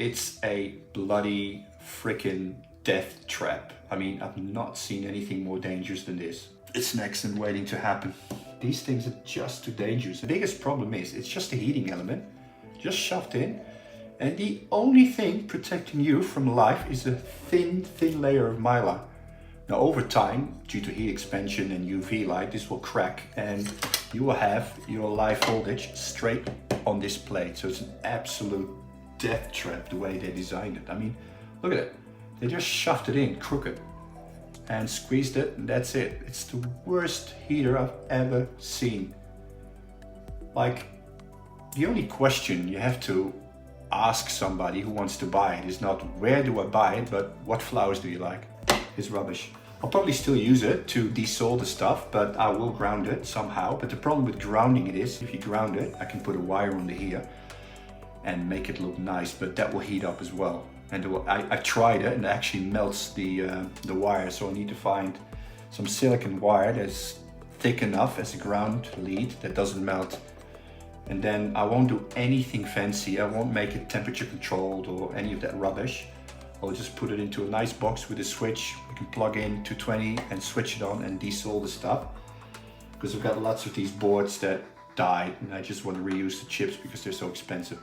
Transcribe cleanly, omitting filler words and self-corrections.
It's a bloody freaking death trap. I mean, I've not seen anything more dangerous than this. It's next and waiting to happen. These things are just too dangerous. The biggest problem is it's just a heating element, just shoved in. And the only thing protecting you from life is a thin layer of mylar. Now over time, due to heat expansion and UV light, this will crack and you will have your live voltage straight on this plate. So it's an absolute death trap the way they designed it. I mean, look at it. They just shoved it in crooked and squeezed it, and that's it. It's the worst heater I've ever seen. Like, the only question you have to ask somebody who wants to buy it is not where do I buy it, but what flowers do you like? It's rubbish. I'll probably still use it to desolder stuff, but I will ground it somehow. But the problem with grounding it is, if you ground it, I can put a wire under here and make it look nice, but that will heat up as well. And I tried it and it actually melts the wire, so I need to find some silicone wire that's thick enough as a ground lead that doesn't melt. And then I won't do anything fancy. I won't make it temperature controlled or any of that rubbish. I'll just put it into a nice box with a switch. I can plug in 220 and switch it on and desolder stuff. Because I've got lots of these boards that died and I just want to reuse the chips because they're so expensive.